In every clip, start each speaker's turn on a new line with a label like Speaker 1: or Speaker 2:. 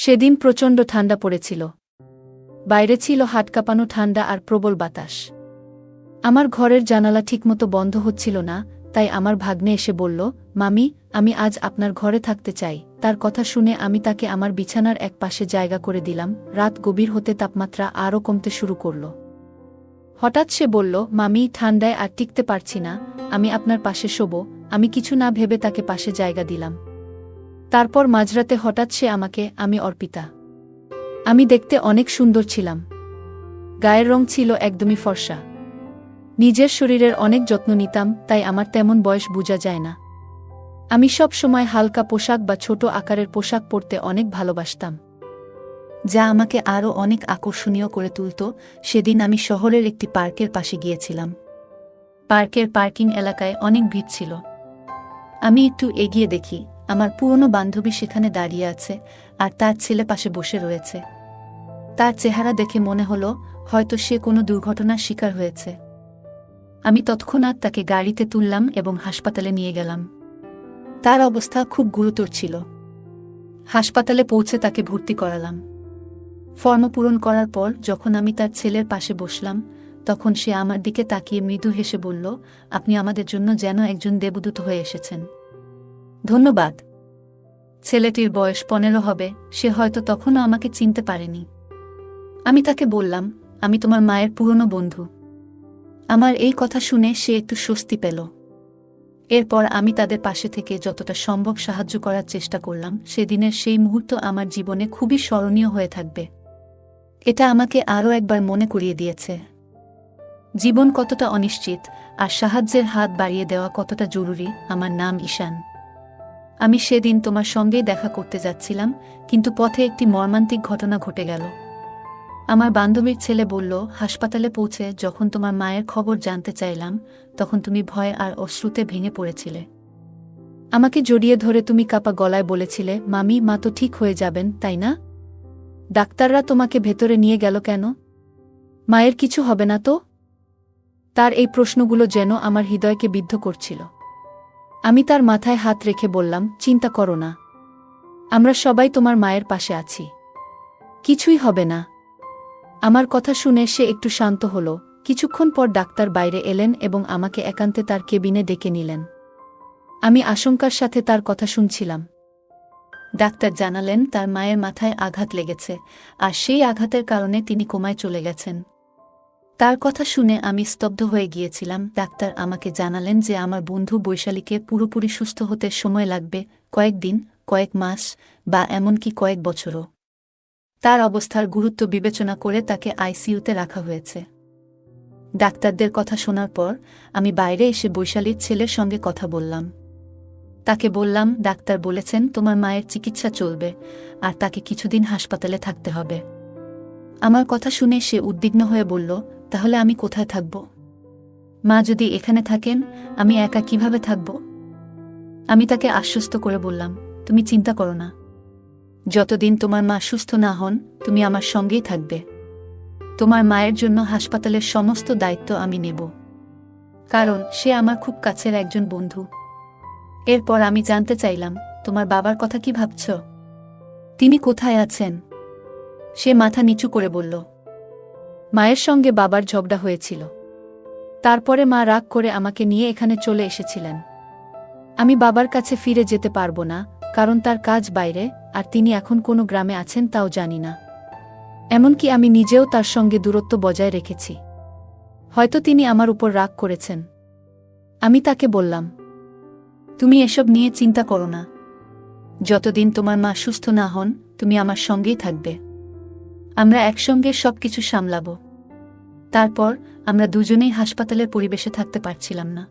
Speaker 1: সেদিন প্রচণ্ড ঠান্ডা পড়েছিল। বাইরে ছিল হাট কাঁপানো ঠান্ডা আর প্রবল বাতাস। আমার ঘরের জানালা ঠিকমতো বন্ধ হচ্ছিল না, তাই আমার ভাগ্নে এসে বলল, মামি, আমি আজ আপনার ঘরে থাকতে চাই। তার কথা শুনে আমি তাকে আমার বিছানার এক পাশে জায়গা করে দিলাম। রাত গভীর হতে তাপমাত্রা আরও কমতে শুরু করল। হঠাৎ সে বলল, মামি, ঠান্ডায় আর টিকতে পারছি না, আমি আপনার পাশে শোব। আমি কিছু না ভেবে তাকে পাশে জায়গা দিলাম। তারপর মাঝরাতে হঠাৎ সে আমাকে, আমি অর্পিতা। আমি দেখতে অনেক সুন্দর ছিলাম। গায়ের রং ছিল একদমই ফর্সা। নিজের শরীরের অনেক যত্ন নিতাম, তাই আমার তেমন বয়স বোঝা যায় না। আমি সব সময় হালকা পোশাক বা ছোট আকারের পোশাক পরতে অনেক ভালোবাসতাম,
Speaker 2: যা আমাকে আরও অনেক আকর্ষণীয় করে তুলত। সেদিন আমি শহরের একটি পার্কের পাশে গিয়েছিলাম। পার্কের পার্কিং এলাকায় অনেক ভিড় ছিল। আমি একটু এগিয়ে দেখি আমার পুরনো বান্ধবী সেখানে দাঁড়িয়ে আছে, আর তার ছেলে পাশে বসে রয়েছে। তার চেহারা দেখে মনে হলো হয়তো সে কোনো দুর্ঘটনার শিকার হয়েছে। আমি তৎক্ষণাৎ তাকে গাড়িতে তুললাম এবং হাসপাতালে নিয়ে গেলাম। তার অবস্থা খুব গুরুতর ছিল। হাসপাতালে পৌঁছে তাকে ভর্তি করালাম। ফর্ম পূরণ করার পর যখন আমি তার ছেলের পাশে বসলাম, তখন সে আমার দিকে তাকিয়ে মৃদু হেসে বলল, আপনি আমাদের জন্য যেন একজন দেবদূত হয়ে এসেছেন। ধন্যবাদ। ছেলেটির বয়স 15 হবে, সে হয়তো তখনও আমাকে চিনতে পারেনি। আমি তাকে বললাম, আমি তোমার মায়ের পুরনো বন্ধু। আমার এই কথা শুনে সে একটু স্বস্তি পেল। এরপর আমি তাদের পাশে থেকে যতটা সম্ভব সাহায্য করার চেষ্টা করলাম। সেদিনের সেই মুহূর্ত আমার জীবনে খুবই স্মরণীয় হয়ে থাকবে। এটা আমাকে আরও একবার মনে করিয়ে দিয়েছে জীবন কতটা অনিশ্চিত, আর সাহায্যের হাত বাড়িয়ে দেওয়া কতটা জরুরি। আমার নাম ঈশান। আমি সেদিন তোমার সঙ্গেই দেখা করতে যাচ্ছিলাম, কিন্তু পথে একটি মর্মান্তিক ঘটনা ঘটে গেল। আমার বান্ধবীর ছেলে বলল, হাসপাতালে পৌঁছে যখন তোমার মায়ের খবর জানতে চাইলাম, তখন তুমি ভয় আর অশ্রুতে ভেঙে পড়েছিলে। আমাকে জড়িয়ে ধরে তুমি কাঁপা গলায় বলেছিলে, মামি, মা তো ঠিক হয়ে যাবেন, তাই না? ডাক্তাররা তোমাকে ভেতরে নিয়ে গেল কেন? মায়ের কিছু হবে না তো? তার এই প্রশ্নগুলো যেন আমার হৃদয়কে বিদ্ধ করছিল। আমি তার মাথায় হাত রেখে বললাম, চিন্তা করো না, আমরা সবাই তোমার মায়ের পাশে আছি, কিছুই হবে না। আমার কথা শুনে সে একটু শান্ত হল। কিছুক্ষণ পর ডাক্তার বাইরে এলেন এবং আমাকে একান্তে তার কেবিনে ডেকে নিলেন। আমি আশঙ্কার সাথে তার কথা শুনছিলাম। ডাক্তার জানালেন তার মায়ের মাথায় আঘাত লেগেছে, আর সেই আঘাতের কারণে তিনি কোমায় চলে গেছেন। তার কথা শুনে আমি স্তব্ধ হয়ে গিয়েছিলাম। ডাক্তার আমাকে জানালেন যে আমার বন্ধু বৈশালীকে পুরোপুরি সুস্থ হতে সময় লাগবে, কয়েকদিন, কয়েক মাস বা এমনকি কয়েক বছরও। তার অবস্থার গুরুত্ব বিবেচনা করে তাকে আইসিইউতে রাখা হয়েছে। ডাক্তারদের কথা শোনার পর আমি বাইরে এসে বৈশালীর ছেলের সঙ্গে কথা বললাম। তাকে বললাম, ডাক্তার বলেছেন তোমার মায়ের চিকিৎসা চলবে, আর তাকে কিছুদিন হাসপাতালে থাকতে হবে। আমার কথা শুনে সে উদ্বিগ্ন হয়ে বলল, তাহলে আমি কোথায় থাকব? মা যদি এখানে থাকেন, আমি একা কিভাবে থাকব? আমি তাকে আশ্বস্ত করে বললাম, তুমি চিন্তা করো না, যতদিন তোমার মা সুস্থ না হন তুমি আমার সঙ্গেই থাকবে। তোমার মায়ের জন্য হাসপাতালের সমস্ত দায়িত্ব আমি নেব, কারণ সে আমার খুব কাছের একজন বন্ধু। এরপর আমি জানতে চাইলাম, তোমার বাবার কথা কি ভাবছ? তিনি কোথায় আছেন? সে মাথা নিচু করে বলল,
Speaker 1: মায়ের সঙ্গে বাবার ঝগড়া হয়েছিল। তারপরে মা রাগ করে আমাকে নিয়ে এখানে চলে এসেছিলেন। আমি বাবার কাছে ফিরে যেতে পারবো না, কারণ তার কাজ বাইরে, আর তিনি এখন কোনো গ্রামে আছেন তাও জানি না। এমনকি আমি নিজেও তার সঙ্গে দূরত্ব বজায় রেখেছি। হয়তো তিনি আমার উপর রাগ করেছেন। আমি তাকে বললাম,
Speaker 2: তুমি এসব নিয়ে চিন্তা করো না, যতদিন তোমার মা সুস্থ না হন তুমি আমার সঙ্গেই থাকবে। আমরা একসঙ্গে সবকিছু সামলাব। তারপর আমরা দুজনেই হাসপাতালের পরিবেশে থাকতে পারছিলাম না,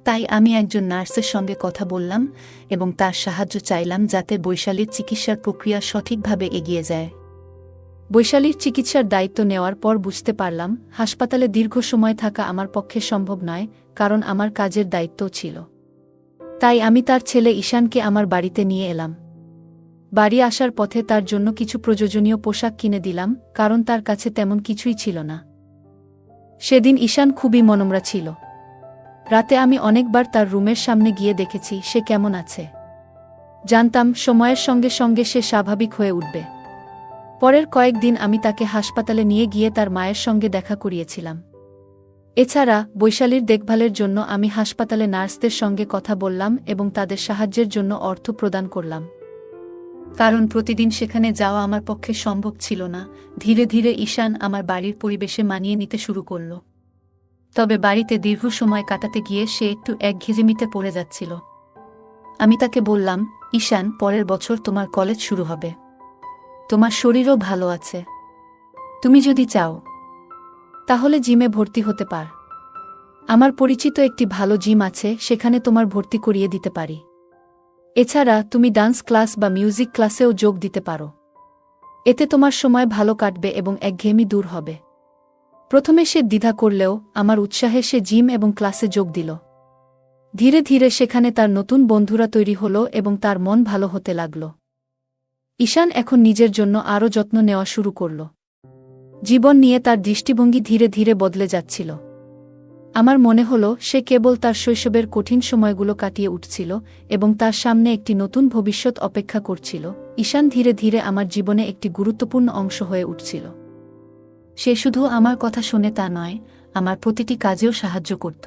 Speaker 2: তাই আমি একজন নার্সের সঙ্গে কথা বললাম এবং তার সাহায্য চাইলাম যাতে বৈশালীর চিকিৎসার প্রক্রিয়া সঠিকভাবে এগিয়ে যায়।
Speaker 1: বৈশালীর চিকিৎসার দায়িত্ব নেওয়ার পর বুঝতে পারলাম হাসপাতালে দীর্ঘ সময় থাকা আমার পক্ষে সম্ভব নয়, কারণ আমার কাজের দায়িত্বও ছিল। তাই আমি তার ছেলে ঈশানকে আমার বাড়িতে নিয়ে এলাম। বাড়ি আসার পথে তার জন্য কিছু প্রয়োজনীয় পোশাক কিনে দিলাম, কারণ তার কাছে তেমন কিছুই ছিল না। সেদিন ঈশান খুবই মনমরা ছিল। রাতে আমি অনেকবার তার রুমের সামনে গিয়ে দেখেছি সে কেমন আছে। জানতাম সময়ের সঙ্গে সঙ্গে সে স্বাভাবিক হয়ে উঠবে। পরের কয়েকদিন আমি তাকে হাসপাতালে নিয়ে গিয়ে তার মায়ের সঙ্গে দেখা করিয়েছিলাম। এছাড়া বৈশালীর দেখভালের জন্য আমি হাসপাতালে নার্সদের সঙ্গে কথা বললাম এবং তাদের সাহায্যের জন্য অর্থ প্রদান করলাম।
Speaker 2: কারণ প্রতিদিন সেখানে যাওয়া আমার পক্ষে সম্ভব ছিল না। ধীরে ধীরে ঈশান আমার বাড়ির পরিবেশে মানিয়ে নিতে শুরু করল। তবে বাড়িতে দীর্ঘ সময় কাটাতে গিয়ে সে একটু একঘেয়েমিতে পড়ে যাচ্ছিল। আমি তাকে বললাম, ঈশান, পরের বছর তোমার কলেজ শুরু হবে। তোমার শরীরও ভালো আছে। তুমি যদি চাও
Speaker 1: তাহলে জিমে ভর্তি হতে পার। আমার পরিচিত একটি ভালো জিম আছে, সেখানে তোমার ভর্তি করিয়ে দিতে পারি। এছাড়া তুমি ডান্স ক্লাস বা মিউজিক ক্লাসেও যোগ দিতে পারো। এতে তোমার সময় ভালো কাটবে এবং একঘেয়েমি দূর হবে। প্রথমে সে দ্বিধা করলেও আমার উৎসাহে সে জিম এবং ক্লাসে যোগ দিল। ধীরে ধীরে সেখানে তার নতুন বন্ধুরা তৈরি হল এবং তার মন ভালো হতে লাগল। ঈশান এখন নিজের জন্য আরও যত্ন নেওয়া শুরু করল। জীবন নিয়ে তার দৃষ্টিভঙ্গি ধীরে ধীরে বদলে যাচ্ছিল। আমার মনে হল সে কেবল তার শৈশবের কঠিন সময়গুলো কাটিয়ে উঠছিল এবং তার সামনে একটি নতুন ভবিষ্যৎ অপেক্ষা করছিল। ঈশান ধীরে ধীরে আমার জীবনে একটি গুরুত্বপূর্ণ অংশ হয়ে উঠছিল।
Speaker 2: সে শুধু আমার কথা শুনে তা নয়, আমার প্রতিটি কাজেও সাহায্য করত।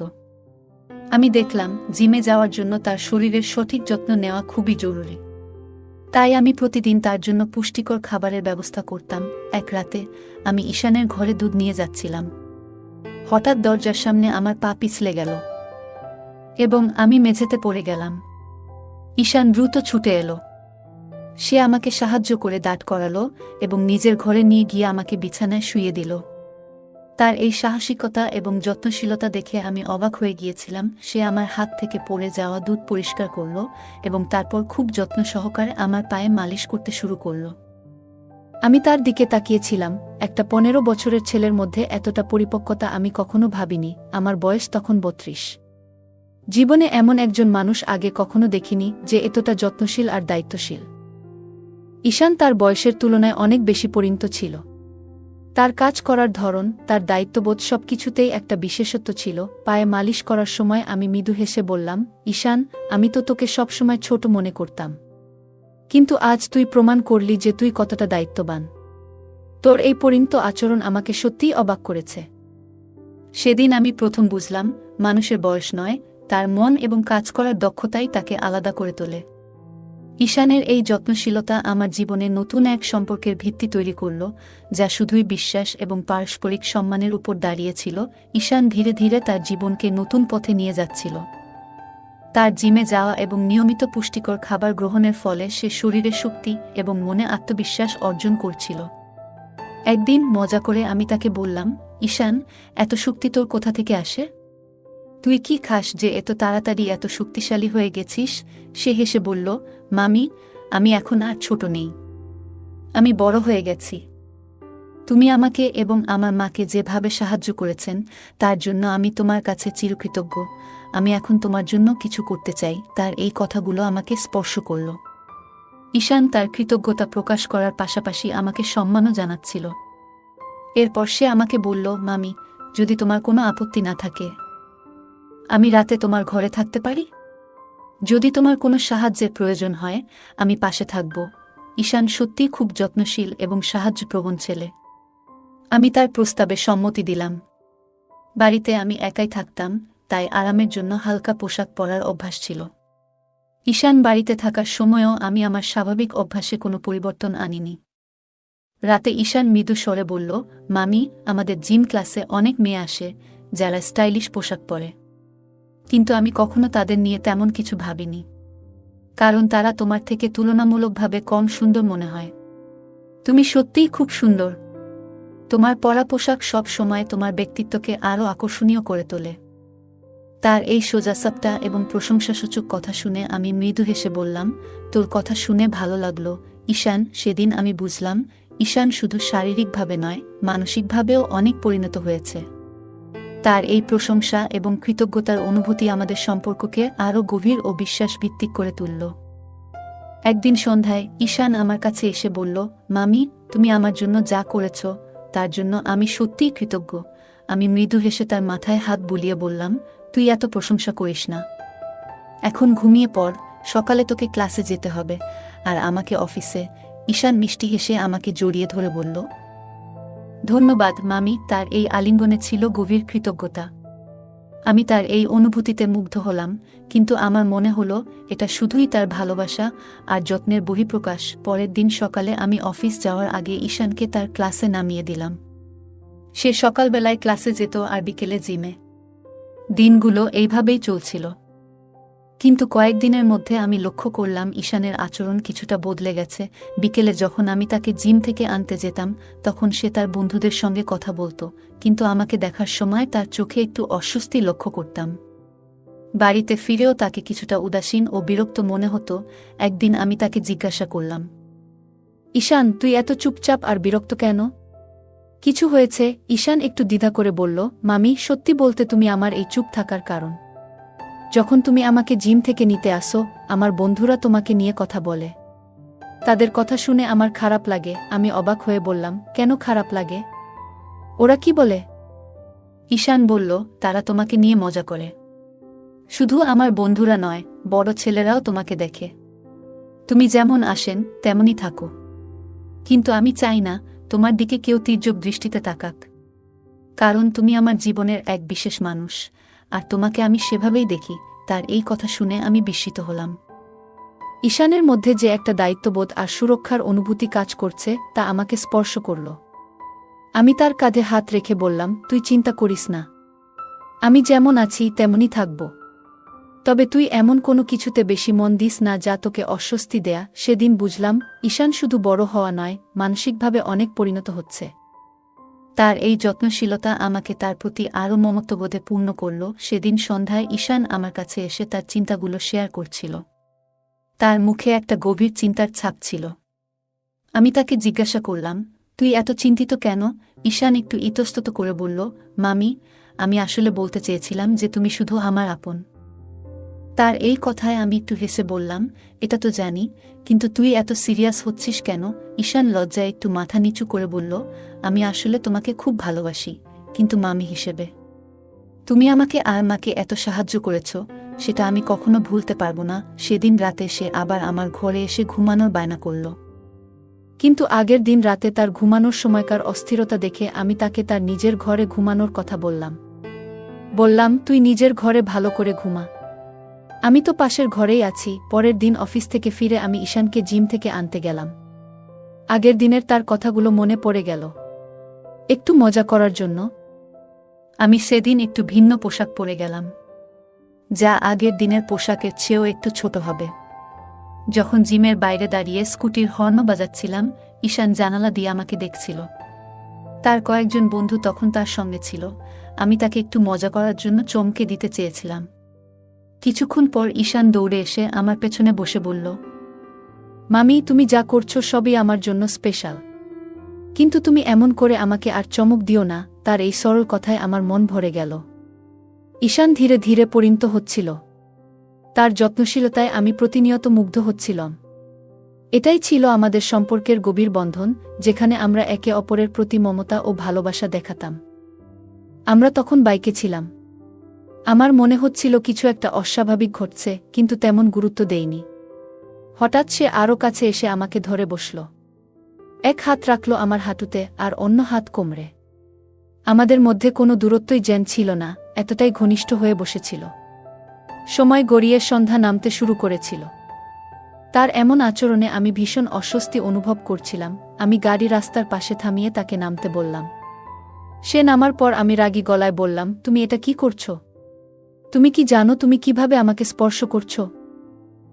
Speaker 2: আমি দেখলাম জিমে যাওয়ার জন্য তার শরীরের সঠিক যত্ন নেওয়া খুবই জরুরি। তাই আমি প্রতিদিন তার জন্য পুষ্টিকর খাবারের ব্যবস্থা করতাম। এক রাতে আমি ঈশানের ঘরে দুধ নিয়ে যাচ্ছিলাম। হঠাৎ দরজার সামনে আমার পা পিছলে গেল এবং আমি মেঝেতে পড়ে গেলাম। ঈশান দ্রুত ছুটে এলো। সে আমাকে সাহায্য করে দাঁড় করালো এবং নিজের ঘরে নিয়ে গিয়ে আমাকে বিছানায় শুইয়ে দিল। তার এই সাহসিকতা এবং যত্নশীলতা দেখে আমি অবাক হয়ে গিয়েছিলাম। সে আমার হাত থেকে পড়ে যাওয়া দুধ পরিষ্কার করল এবং তারপর খুব যত্ন সহকারে আমার পায়ে মালিশ করতে শুরু করল।
Speaker 1: আমি তার দিকে তাকিয়েছিলাম। একটা 15 বছরের ছেলের মধ্যে এতটা পরিপক্কতা আমি কখনো ভাবিনি। আমার বয়স তখন 32। জীবনে এমন একজন মানুষ আগে কখনো দেখিনি যে এতটা যত্নশীল আর দায়িত্বশীল। ঈশান তার বয়সের তুলনায় অনেক বেশি পরিণত ছিল। তার কাজ করার ধরন, তার দায়িত্ববোধ সবকিছুতেই একটা বিশেষত্ব ছিল। পায়ে মালিশ করার সময় আমি মৃদু হেসে বললাম, ঈশান, আমি তো তোকে সবসময় ছোট মনে করতাম, কিন্তু আজ তুই প্রমাণ করলি যে তুই কতটা দায়িত্ববান। তোর এই পরিণত আচরণ আমাকে সত্যিই অবাক করেছে।
Speaker 2: সেদিন আমি প্রথম বুঝলাম, মানুষের বয়স নয়, তার মন এবং কাজ করার দক্ষতাই তাকে আলাদা করে তোলে। ঈশানের এই যত্নশীলতা আমার জীবনে নতুন এক সম্পর্কের ভিত্তি তৈরি করল, যা শুধুই বিশ্বাস এবং পারস্পরিক সম্মানের উপর দাঁড়িয়েছিল। ঈশান ধীরে ধীরে তার জীবনকে নতুন পথে নিয়ে যাচ্ছিল। তার জিমে যাওয়া এবং নিয়মিত পুষ্টিকর খাবার গ্রহণের ফলে সে শরীরে শক্তি এবং মনে আত্মবিশ্বাস অর্জন করছিল। একদিন মজা করে আমি তাকে বললাম, ঈশান, এত শক্তি তোর কোথা থেকে আসে? তুই কি খাস যে এত তাড়াতাড়ি এত শক্তিশালী হয়ে গেছিস? সে হেসে বলল, মামি, আমি এখন আর ছোট নেই। আমি বড় হয়ে গেছি। তুমি আমাকে এবং আমার মাকে যেভাবে সাহায্য করেছেন তার জন্য আমি তোমার কাছে চিরকৃতজ্ঞ। আমি এখন তোমার জন্য কিছু করতে চাই। তার এই কথাগুলো আমাকে স্পর্শ করল। ঈশান তার কৃতজ্ঞতা প্রকাশ করার পাশাপাশি আমাকে সম্মানও জানাচ্ছিল। এরপর সে আমাকে বলল, মামি, যদি তোমার কোনো আপত্তি না থাকে, আমি রাতে তোমার ঘরে থাকতে পারি? যদি তোমার কোনো সাহায্যের প্রয়োজন হয়, আমি পাশে থাকব। ঈশান সত্যিই খুব যত্নশীল এবং সাহায্যপ্রবণ ছেলে। আমি তার প্রস্তাবে সম্মতি দিলাম। বাড়িতে আমি একাই থাকতাম, তাই আরামের জন্য হালকা পোশাক পরার অভ্যাস ছিল। ঈশান বাড়িতে থাকার সময়ও আমি আমার স্বাভাবিক অভ্যাসে কোনো পরিবর্তন আনিনি। রাতে ঈশান মৃদু স্বরে বলল, মামি, আমাদের জিম ক্লাসে অনেক মেয়ে আসে যারা স্টাইলিশ পোশাক পরে, কিন্তু আমি কখনো তাদের নিয়ে তেমন কিছু ভাবিনি, কারণ তারা তোমার থেকে তুলনামূলকভাবে কম সুন্দর মনে হয়। তুমি সত্যিই খুব সুন্দর। তোমার পরা পোশাক সব সময় তোমার ব্যক্তিত্বকে আরও আকর্ষণীয় করে তোলে। তার এই সোজাসাপটা এবং প্রশংসাসূচক কথা শুনে আমি মৃদু হেসে বললাম, তোর কথা শুনে ভালো লাগলো ঈশান। সেদিন আমি বুঝলাম, ঈশান শুধু শারীরিকভাবে নয়, মানসিকভাবেও অনেক পরিণত হয়েছে। তার এই প্রশংসা এবং কৃতজ্ঞতার অনুভূতি আমাদের সম্পর্ককে আরও গভীর ও বিশ্বাসভিত্তিক করে তুলল। একদিন সন্ধ্যায় ঈশান আমার কাছে এসে বলল, মামি, তুমি আমার জন্য যা করেছ তার জন্য আমি সত্যিই কৃতজ্ঞ। আমি মৃদু হেসে তার মাথায় হাত বুলিয়ে বললাম, তুই এত প্রশংসা করিস না। এখন ঘুমিয়ে পড় সকালে তোকে ক্লাসে যেতে হবে আর আমাকে অফিসে। ঈশান মিষ্টি হেসে আমাকে জড়িয়ে ধরে বলল, ধন্যবাদ মামি। তার এই আলিঙ্গনে ছিল গভীর কৃতজ্ঞতা। আমি তার এই অনুভূতিতে মুগ্ধ হলাম, কিন্তু আমার মনে হলো এটা শুধুই তার ভালোবাসা আর যত্নের বহিঃপ্রকাশ। পরের দিন সকালে আমি অফিস যাওয়ার আগে ঈশানকে তার ক্লাসে নামিয়ে দিলাম। সে সকালবেলায় ক্লাসে যেত আর বিকেলে জিমে। দিনগুলো এইভাবেই চলছিল। কিন্তু কয়েকদিনের মধ্যে আমি লক্ষ্য করলাম ঈশানের আচরণ কিছুটা বদলে গেছে। বিকেলে যখন আমি তাকে জিম থেকে আনতে যেতাম, তখন সে তার বন্ধুদের সঙ্গে কথা বলতো, কিন্তু আমাকে দেখার সময় তার চোখে একটু অস্বস্তি লক্ষ্য করতাম। বাড়িতে ফিরেও তাকে কিছুটা উদাসীন ও বিরক্ত মনে হতো। একদিন আমি তাকে জিজ্ঞাসা করলাম,
Speaker 1: ঈশান, তুই এত চুপচাপ আর বিরক্ত কেন? কিছু হয়েছে? ঈশান একটু দ্বিধা করে বলল, মামি, সত্যি বলতে তুমি আমার এই চুপ থাকার কারণ। যখন তুমি আমাকে জিম থেকে নিতে আসো, আমার বন্ধুরা তোমাকে নিয়ে কথা বলে। তাদের কথা শুনে আমার খারাপ লাগে। আমি অবাক হয়ে বললাম, কেন খারাপ লাগে? ওরা কি বলে?
Speaker 2: ঈশান বলল, তারা তোমাকে নিয়ে মজা করে। শুধু আমার বন্ধুরা নয়, বড় ছেলেরাও তোমাকে দেখে। তুমি যেমন আসেন তেমনই থাকো। কিন্তু আমি চাই না তোমার দিকে কেউ তীর্যক দৃষ্টিতে তাকাক, কারণ তুমি আমার জীবনের এক বিশেষ মানুষ, আর তোমাকে আমি সেভাবেই দেখি। তার এই কথা শুনে আমি বিস্মিত হলাম।
Speaker 1: ঈশানের মধ্যে যে একটা দায়িত্ববোধ আর সুরক্ষার অনুভূতি কাজ করছে, তা আমাকে স্পর্শ করল। আমি তার কাঁধে হাত রেখে বললাম, তুই চিন্তা করিস না, আমি যেমন আছি তেমনই থাকব। তবে তুই এমন কোনো কিছুতে বেশি মন দিস না যা তোকে অস্বস্তি দেয়া। সেদিন বুঝলাম, ঈশান শুধু বড় হওয়া নয়, মানসিকভাবে অনেক পরিণত হচ্ছে।
Speaker 2: তার এই যত্নশীলতা আমাকে তার প্রতি আরও মমত্ববোধে পূর্ণ করল। সেদিন সন্ধ্যায় ঈশান আমার কাছে এসে তার চিন্তাগুলো শেয়ার করছিল। তার মুখে একটা গভীর চিন্তার ছাপ ছিল। আমি তাকে জিজ্ঞাসা করলাম, তুই এত চিন্তিত কেন? ঈশান একটু ইতস্তত করে বলল, মামি, আমি আসলে বলতে চেয়েছিলাম যে তুমি শুধু আমার আপন। তার এই কথায় আমি একটু হেসে বললাম, এটা তো জানি, কিন্তু তুই এত সিরিয়াস হচ্ছিস কেন? ঈশান লজ্জায় একটু মাথা নিচু করে বলল, আমি আসলে তোমাকে খুব ভালোবাসি, কিন্তু মামি হিসেবে। তুমি আমাকে আর মাকে এত সাহায্য করেছ, সেটা আমি কখনো ভুলতে পারবো না। সেদিন রাতে সে আবার আমার ঘরে এসে ঘুমানোর বায়না করল।
Speaker 1: কিন্তু আগের দিন রাতে তার ঘুমানোর সময়কার অস্থিরতা দেখে আমি তাকে তার নিজের ঘরে ঘুমানোর কথা বললাম, তুই নিজের ঘরে ভালো করে ঘুমা, আমি তো পাশের ঘরেই আছি। পরের দিন অফিস থেকে ফিরে আমি ঈশানকে জিম থেকে আনতে গেলাম। আগের দিনের তার কথাগুলো মনে পড়ে গেল। একটু মজা করার জন্য
Speaker 2: আমি সেদিন একটু ভিন্ন পোশাক পরে গেলাম, যা আগের দিনের পোশাকের চেয়েও একটু ছোট হবে। যখন জিমের বাইরে দাঁড়িয়ে স্কুটির হর্ন বাজাচ্ছিলাম, ঈশান জানালা দিয়ে আমাকে দেখছিল। তার কয়েকজন বন্ধু তখন তার সঙ্গে ছিল। আমি তাকে একটু মজা করার জন্য চমকে দিতে চেয়েছিলাম। কিছুক্ষণ পর ঈশান দৌড়ে এসে আমার পেছনে বসে বলল,
Speaker 1: মামি, তুমি যা করছো সবই আমার জন্য স্পেশাল, কিন্তু তুমি এমন করে আমাকে আর চমক দিও না। তার এই সরল কথায় আমার মন ভরে গেল। ঈশান ধীরে ধীরে পরিণত হচ্ছিল। তার যত্নশীলতায় আমি প্রতিনিয়ত মুগ্ধ হচ্ছিলাম। এটাই ছিল আমাদের সম্পর্কের গভীর বন্ধন, যেখানে আমরা একে অপরের প্রতি মমতা ও ভালোবাসা দেখাতাম। আমরা তখন বাইকে ছিলাম। আমার মনে হচ্ছিল কিছু একটা অস্বাভাবিক ঘটছে, কিন্তু তেমন গুরুত্ব দেইনি। হঠাৎ সে আরও কাছে এসে আমাকে ধরে বসল। এক হাত রাখল আমার হাঁটুতে আর অন্য হাত কোমরে। আমাদের মধ্যে কোনো দূরত্বই যেন ছিল না, এতটাই ঘনিষ্ঠ হয়ে বসেছিল। সময় গড়িয়ে সন্ধ্যা নামতে শুরু করেছিল। তার এমন আচরণে আমি ভীষণ অস্বস্তি অনুভব করছিলাম। আমি গাড়ি রাস্তার পাশে থামিয়ে তাকে নামতে বললাম। সে নামার পর আমি রাগী গলায় বললাম, তুমি এটা কি করছো? তুমি কি জানো তুমি কিভাবে আমাকে স্পর্শ করছো?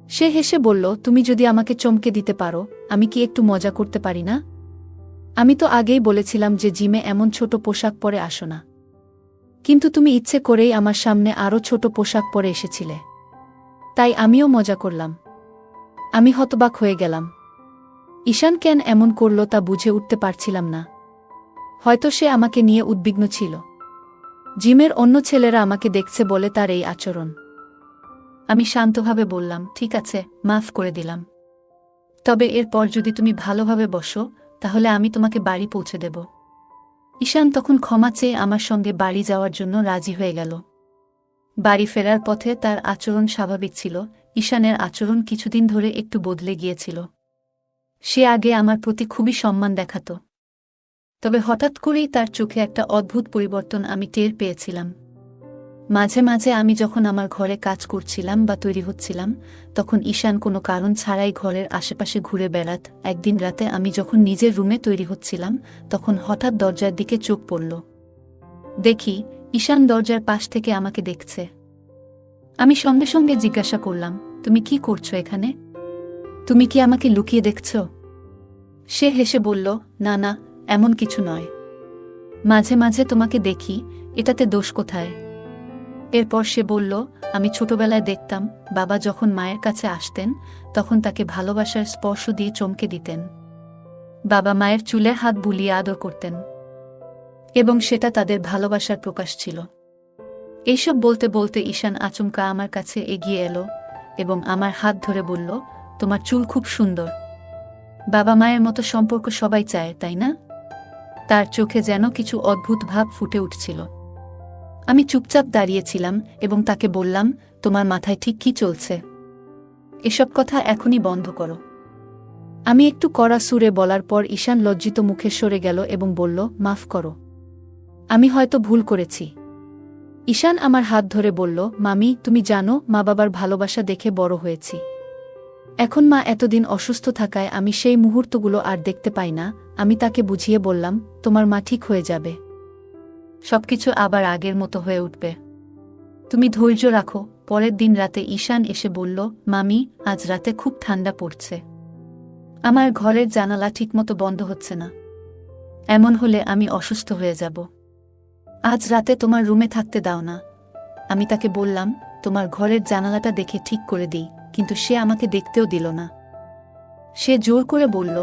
Speaker 1: সে হেসে বলল, তুমি যদি আমাকে চমকে দিতে পারো, আমি কি একটু মজা করতে পারি না? আমি তো আগেই বলেছিলাম যে জিমে এমন ছোট পোশাক পরে আসো না, কিন্তু তুমি ইচ্ছে করেই আমার সামনে আরও ছোট পোশাক পরে এসেছিলে, তাই আমিও মজা করলাম। আমি হতবাক হয়ে গেলাম। ঈশান কেন এমন করল তা বুঝে উঠতে পারছিলাম না। হয়তো সে আমাকে নিয়ে উদ্বিগ্ন ছিল। জিমের অন্য ছেলেরা আমাকে দেখছে বলে তার এই আচরণ।
Speaker 2: আমি শান্তভাবে বললাম, ঠিক আছে, মাফ করে দিলাম। তবে এরপর যদি তুমি ভালোভাবে বসো, তাহলে আমি তোমাকে বাড়ি পৌঁছে দেব। ঈশান তখন ক্ষমা চেয়ে আমার সঙ্গে বাড়ি যাওয়ার জন্য রাজি হয়ে গেল। বাড়ি ফেরার পথে তার আচরণ স্বাভাবিক ছিল, ঈশানের আচরণ কিছুদিন ধরে একটু বদলে গিয়েছিল। সে আগে আমার প্রতি খুবই সম্মান দেখাত, তবে হঠাৎ করেই তার চোখে একটা অদ্ভুত পরিবর্তন আমি টের পেয়েছিলাম। মাঝে মাঝে আমি যখন আমার ঘরে কাজ করছিলাম বা তৈরি হচ্ছিলাম, তখন ঈশান কোনো কারণ ছাড়াই ঘরের আশেপাশে ঘুরে বেড়াত। একদিন রাতে আমি যখন নিজের রুমে তৈরি হচ্ছিলাম, তখন হঠাৎ দরজার দিকে চোখ পড়ল। দেখি ঈশান দরজার পাশ থেকে আমাকে দেখছে। আমি সঙ্গে সঙ্গে জিজ্ঞাসা করলাম, তুমি কি করছো এখানে? তুমি কি আমাকে লুকিয়ে দেখছ? সে হেসে বলল, না না, এমন কিছু নয়। মাঝে মাঝে তোমাকে দেখি, এটাতে দোষ কোথায়? এরপর সে বলল, আমি ছোটবেলায় দেখতাম বাবা যখন মায়ের কাছে আসতেন তখন তাকে ভালোবাসার স্পর্শ দিয়ে চমকে দিতেন। বাবা মায়ের চুলে হাত বুলিয়ে আদর করতেন, এবং সেটা তাদের ভালোবাসার প্রকাশ ছিল। এইসব বলতে বলতে ঈশান আচমকা আমার কাছে এগিয়ে এলো এবং আমার হাত ধরে বলল, তোমার চুল খুব সুন্দর। বাবা মায়ের মতো সম্পর্ক সবাই চায়, তাই না? তার চোখে যেন কিছু অদ্ভুত ভাব ফুটে উঠছিল। আমি চুপচাপ দাঁড়িয়েছিলাম এবং তাকে বললাম, তোমার মাথায় ঠিক কি চলছে? এসব কথা এখনই বন্ধ করো।
Speaker 1: আমি একটু কড়া সুরে বলার পর ঈশান লজ্জিত মুখে সরে গেল এবং বলল, মাফ করো, আমি হয়তো ভুল করেছি। ঈশান আমার হাত ধরে বলল, মামি, তুমি জানো মা বাবার ভালোবাসা দেখে বড় হয়েছি। এখন মা এতদিন অসুস্থ থাকায় আমি সেই মুহূর্তগুলো আর দেখতে পাই না। আমি তাকে বুঝিয়ে বললাম, তোমার মা ঠিক হয়ে যাবে।
Speaker 2: সবকিছু আবার আগের মতো হয়ে উঠবে। তুমি ধৈর্য রাখো। পরের দিন রাতে ঈশান এসে বলল, মামি, আজ রাতে খুব ঠান্ডা পড়ছে। আমার ঘরের জানালা ঠিকমতো বন্ধ হচ্ছে না। এমন হলে আমি অসুস্থ হয়ে যাব। আজ রাতে তোমার রুমে থাকতে দাও না। আমি তাকে বললাম, তোমার ঘরের জানালাটা দেখে ঠিক করে দিই, কিন্তু সে আমাকে দেখতেও দিল না। সে জোর করে বলল,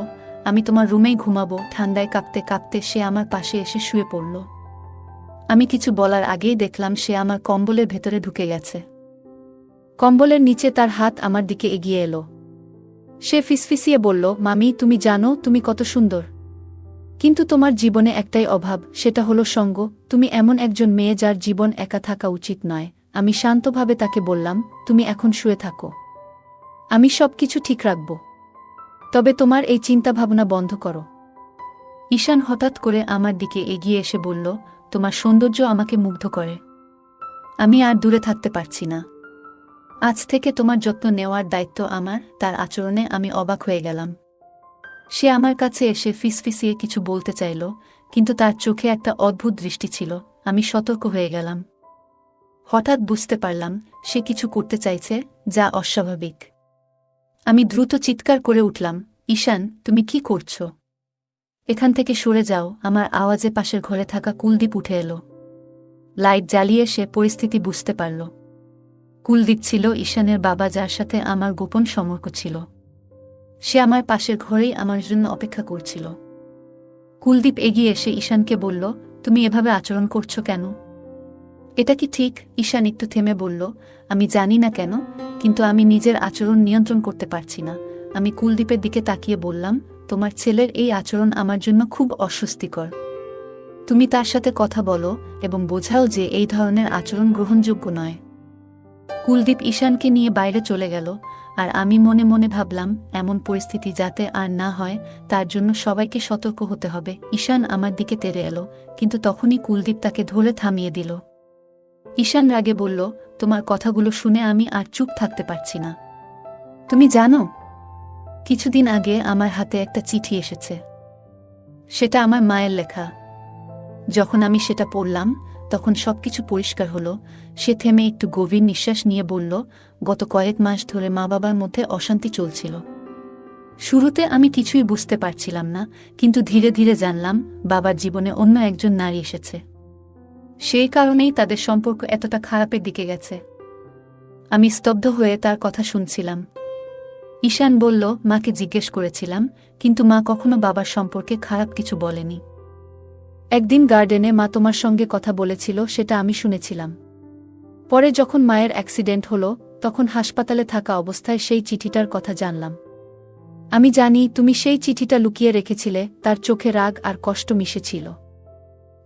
Speaker 2: আমি তোমার রুমেই ঘুমাবো। ঠান্ডায় কাঁপতে কাঁপতে সে আমার পাশে এসে শুয়ে পড়ল। আমি কিছু বলার আগেই দেখলাম সে আমার কম্বলের ভেতরে ঢুকে গেছে।
Speaker 1: কম্বলের নিচে তার হাত আমার দিকে এগিয়ে এলো। সে ফিসফিসিয়ে বলল, মামি, তুমি জানো তুমি কত সুন্দর, কিন্তু তোমার জীবনে একটাই অভাব, সেটা হলো সঙ্গ। তুমি এমন একজন মেয়ে যার জীবন একা থাকা উচিত নয়। আমি শান্তভাবে তাকে বললাম, তুমি এখন শুয়ে থাকো, আমি সব কিছু ঠিক রাখব। তবে তোমার এই চিন্তাভাবনা বন্ধ করো।
Speaker 2: ঈশান হঠাৎ করে আমার দিকে এগিয়ে এসে বলল, তোমার সৌন্দর্য আমাকে মুগ্ধ করে। আমি আর দূরে থাকতে পারছি না। আজ থেকে তোমার যত্ন নেওয়ার দায়িত্ব আমার। তার আচরণে আমি অবাক হয়ে গেলাম। সে আমার কাছে এসে ফিসফিসিয়ে কিছু বলতে চাইল, কিন্তু তার চোখে একটা অদ্ভুত দৃষ্টি ছিল। আমি সতর্ক হয়ে গেলাম। হঠাৎ বুঝতে পারলাম সে কিছু করতে চাইছে যা অস্বাভাবিক। আমি দ্রুত চিৎকার করে উঠলাম, ঈশান, তুমি কি করছো? এখান থেকে সরে যাও। আমার আওয়াজে পাশের ঘরে থাকা কুলদীপ উঠে এলো। লাইট জ্বালিয়ে সে পরিস্থিতি বুঝতে পারল। কুলদীপ ছিল ঈশানের বাবা, যার সাথে আমার গোপন সম্পর্ক ছিল। সে আমার পাশের ঘরেই আমার জন্য অপেক্ষা করছিল। কুলদীপ এগিয়ে এসে ঈশানকে বলল, তুমি এভাবে আচরণ করছো কেন? এটা কি ঠিক? ঈশান একটু থেমে বলল, আমি জানি না কেন, কিন্তু আমি নিজের আচরণ নিয়ন্ত্রণ করতে পারছি না। আমি কুলদীপের দিকে তাকিয়ে বললাম, তোমার ছেলের এই আচরণ আমার জন্য খুব অস্বস্তিকর। তুমি তার সাথে কথা বলো এবং বোঝাও যে এই ধরনের আচরণ গ্রহণযোগ্য নয়। কুলদীপ ঈশানকে নিয়ে বাইরে চলে গেল, আর আমি মনে মনে ভাবলাম, এমন পরিস্থিতি যাতে আর না হয় তার জন্য সবাইকে সতর্ক হতে হবে। ঈশান আমার দিকে তেড়ে এলো, কিন্তু তখনই কুলদীপ তাকে ধরে থামিয়ে দিল। ঈশান রাগে বলল, তোমার কথাগুলো শুনে আমি আর চুপ থাকতে পারছি না। তুমি জানো, কিছুদিন আগে আমার হাতে একটা চিঠি এসেছে। সেটা আমার মায়ের লেখা। যখন আমি সেটা পড়লাম তখন সবকিছু পরিষ্কার হলো। সে থেমে একটু গভীর নিঃশ্বাস নিয়ে বলল, গত কয়েক মাস ধরে মা বাবার মধ্যে অশান্তি চলছিল। শুরুতে আমি কিছুই বুঝতে পারছিলাম না, কিন্তু ধীরে ধীরে জানলাম বাবার জীবনে অন্য একজন নারী এসেছে। সেই কারণেই তাদের সম্পর্ক এতটা খারাপের দিকে গেছে। আমি স্তব্ধ হয়ে তার কথা শুনছিলাম। ঈশান বলল, মাকে জিজ্ঞেস করেছিলাম, কিন্তু মা কখনো বাবার সম্পর্কে খারাপ কিছু বলেনি।
Speaker 1: একদিন গার্ডেনে মা তোমার সঙ্গে কথা বলেছিল, সেটা আমি শুনেছিলাম। পরে যখন মায়ের অ্যাক্সিডেন্ট হলো, তখন হাসপাতালে থাকা অবস্থায় সেই চিঠিটার কথা জানলাম। আমি জানি তুমি সেই চিঠিটা লুকিয়ে রেখেছিলে। তার চোখে রাগ আর কষ্ট মিশেছিল।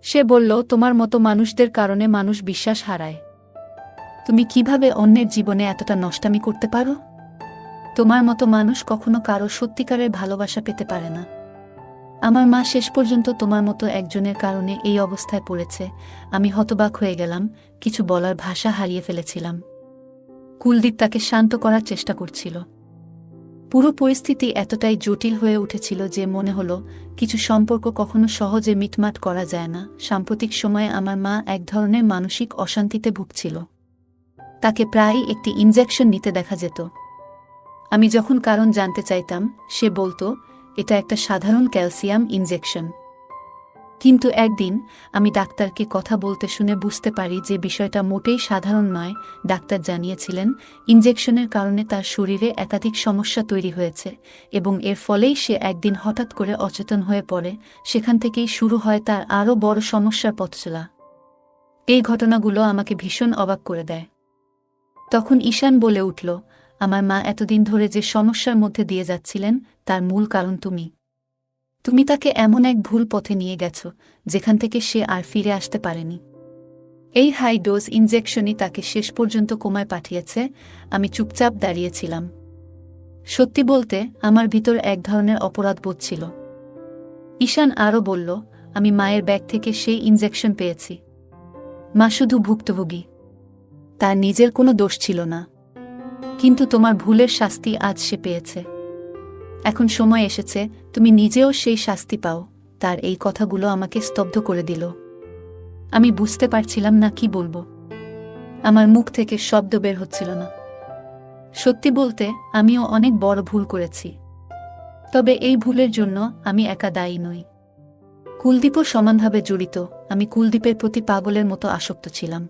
Speaker 1: সে বলল, তোমার মতো মানুষদের কারণে মানুষ বিশ্বাস হারায়।
Speaker 2: তুমি কিভাবে অন্যের জীবনে এতটা নষ্টামি করতে পারো? তোমার মতো মানুষ কখনো কারো সত্যিকারের ভালোবাসা পেতে পারে না। আমার মা শেষ পর্যন্ত তোমার মতো একজনের কারণে এই অবস্থায় পড়েছে। আমি হতবাক হয়ে গেলাম, কিছু বলার ভাষা হারিয়ে ফেলেছিলাম। কুলদীপ তাকে শান্ত করার চেষ্টা করছিল। পুরো পরিস্থিতি এতটাই জটিল হয়ে উঠেছিল যে মনে হলো কিছু সম্পর্ক কখনো সহজে মিটমাট করা যায় না। সাম্প্রতিক সময়ে আমার মা এক ধরনের মানসিক অশান্তিতে ভুগছিল। তাকে প্রায়ই একটি ইনজেকশন নিতে দেখা যেত। আমি যখন কারণ জানতে চাইতাম, সে বলতো এটা একটা সাধারণ ক্যালসিয়াম ইনজেকশন। কিন্তু একদিন আমি ডাক্তারকে কথা বলতে শুনে বুঝতে পারি যে বিষয়টা মোটেই সাধারণ নয়। ডাক্তার জানিয়েছিলেন ইনজেকশনের কারণে তার শরীরে একাধিক সমস্যা তৈরি হয়েছে এবং এর ফলেই সে একদিন হঠাৎ করে অচেতন হয়ে পড়ে। সেখান থেকেই শুরু হয় তার আরও বড় সমস্যার পথচলা। এই ঘটনাগুলো আমাকে ভীষণ অবাক করে দেয়। তখন ঈশান বলে উঠল, আমার মা এতদিন ধরে যে সমস্যার মধ্যে দিয়ে যাচ্ছিলেন তার মূল কারণ তুমি তাকে এমন এক ভুল পথে নিয়ে গেছ যেখান থেকে সে আর ফিরে আসতে পারেনি। এই হাই ডোজ ইনজেকশনই তাকে শেষ পর্যন্ত কোমায় পাঠিয়েছে। আমি চুপচাপ দাঁড়িয়েছিলাম। সত্যি বলতে আমার ভিতর এক ধরনের অপরাধবোধ ছিল। ঈশান আরও বলল, আমি মায়ের ব্যাগ থেকে সেই ইনজেকশন পেয়েছি। মা শুধু ভুক্তভোগী, তার নিজের কোনো দোষ ছিল না। কিন্তু তোমার ভুলের শাস্তি আজ সে পেয়েছে। এখন সময় এসেছে তুমি নিজেও সেই শাস্তি পাও। তার এই কথাগুলো আমাকে স্তব্ধ করে দিল। আমি বুঝতে পারছিলাম না কি বলবো। আমার মুখ থেকে শব্দ বের হচ্ছিল না। সত্যি বলতে আমিও অনেক বড় ভুল করেছি। তবে এই ভুলের জন্য আমি একা দায়ী নই। কুলদীপও সমানভাবে জড়িত। আমি কুলদীপের প্রতি পাগলের মতো আসক্ত ছিলাম।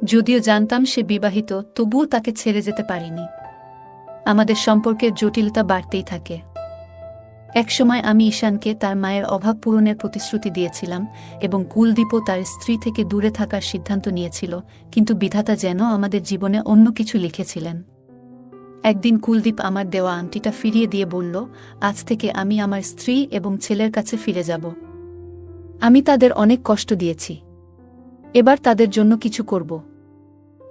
Speaker 2: যদিও জানতাম সে বিবাহিত, তবুও তাকে ছেড়ে যেতে পারিনি। আমাদের সম্পর্কের জটিলতা বাড়তেই থাকে। একসময় আমি ঈশানকে তার মায়ের অভাব পূরণের প্রতিশ্রুতি দিয়েছিলাম এবং কুলদীপও তার স্ত্রী থেকে দূরে থাকার সিদ্ধান্ত নিয়েছিল। কিন্তু বিধাতা যেন আমাদের জীবনে অন্য কিছু লিখেছিলেন। একদিন কুলদীপ আমার দেওয়া আংটিটা ফিরিয়ে দিয়ে বলল, আজ থেকে আমি আমার স্ত্রী এবং ছেলের কাছে ফিরে যাব। আমি তাদের অনেক কষ্ট দিয়েছি, এবার তাদের জন্য কিছু করব।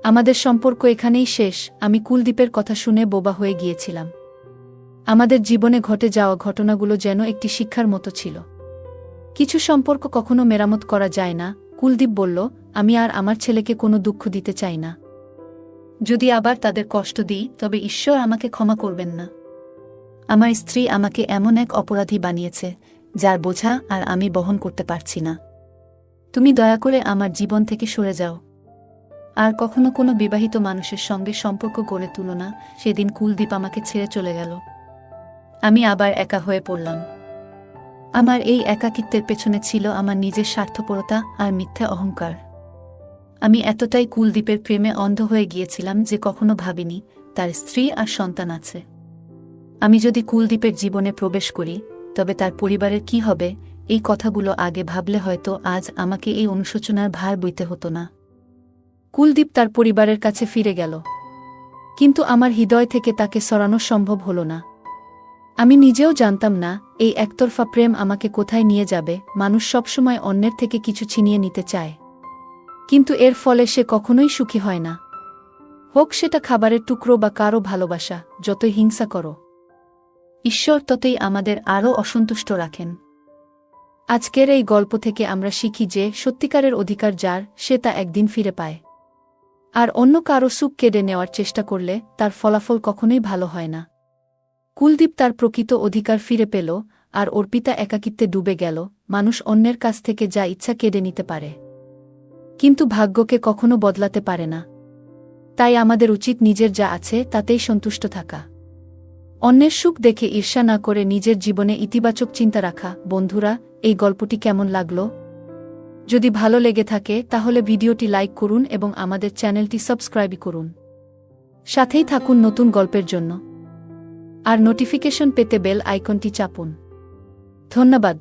Speaker 2: আমাদের সম্পর্ক এখানেই শেষ। আমি কুলদীপের কথা শুনে বোবা হয়ে গিয়েছিলাম। আমাদের জীবনে ঘটে যাওয়া ঘটনাগুলো যেন একটি শিক্ষার মতো ছিল। কিছু সম্পর্ক কখনো মেরামত করা যায় না। কুলদীপ বলল, আমি আর আমার ছেলেকে কোনো দুঃখ দিতে চাই না। যদি আবার তাদের কষ্ট দিই তবে ঈশ্বর আমাকে ক্ষমা করবেন না। আমার স্ত্রী আমাকে এমন এক অপরাধী বানিয়েছে যার বোঝা আর আমি বহন করতে পারছি না। তুমি দয়া করে আমার জীবন থেকে সরে যাও। আর কখনো কোনো বিবাহিত মানুষের সঙ্গে সম্পর্ক গড়ে তুলো না। সেদিন কুলদীপ আমাকে ছেড়ে চলে গেল। আমি আবার একা হয়ে পড়লাম। আমার এই একাকিত্বের পেছনে ছিল আমার নিজের স্বার্থপরতা আর মিথ্যা অহংকার। আমি এতটাই কুলদীপের প্রেমে অন্ধ হয়ে গিয়েছিলাম যে কখনো ভাবিনি তার স্ত্রী আর সন্তান আছে। আমি যদি কুলদীপের জীবনে প্রবেশ করি তবে তার পরিবারের কি হবে, এই কথাগুলো আগে ভাবলে হয়তো আজ আমাকে এই অনুশোচনার ভার বইতে হতো না। কুলদীপ তার পরিবারের কাছে ফিরে গেল, কিন্তু আমার হৃদয় থেকে তাকে সরানো সম্ভব হল না। আমি নিজেও জানতাম না এই একতরফা প্রেম আমাকে কোথায় নিয়ে যাবে। মানুষ সবসময় অন্যের থেকে কিছু ছিনিয়ে নিতে চায়, কিন্তু এর ফলে সে কখনোই সুখী হয় না। হোক সেটা খাবারের টুকরো বা কারো ভালোবাসা। যতই হিংসা করো, ঈশ্বর ততই আমাদের আরও অসন্তুষ্ট রাখেন। আজকের এই গল্প থেকে আমরা শিখি যে সত্যিকারের অধিকার যার, সে তা একদিন ফিরে পায়। আর অন্য কারো সুখ কেড়ে নেওয়ার চেষ্টা করলে তার ফলাফল কখনোই ভালো হয় না। কুলদীপ তার প্রকৃত অধিকার ফিরে পেল, আর অর্পিতা একাকিত্বে ডুবে গেল। মানুষ অন্যের কাছ থেকে যা ইচ্ছা কেড়ে নিতে পারে, কিন্তু ভাগ্যকে কখনো বদলাতে পারে না। তাই আমাদের উচিত নিজের যা আছে তাতেই সন্তুষ্ট থাকা। অন্যের সুখ দেখে ঈর্ষা না করে নিজের জীবনে ইতিবাচক চিন্তা রাখা। বন্ধুরা, এই গল্পটি কেমন লাগলো? যদি ভালো লেগে থাকে তাহলে ভিডিওটি লাইক করুন এবং আমাদের চ্যানেলটি সাবস্ক্রাইব করুন। সাথেই থাকুন নতুন গল্পের জন্য। আর নোটিফিকেশন পেতে বেল আইকনটি চাপুন। ধন্যবাদ।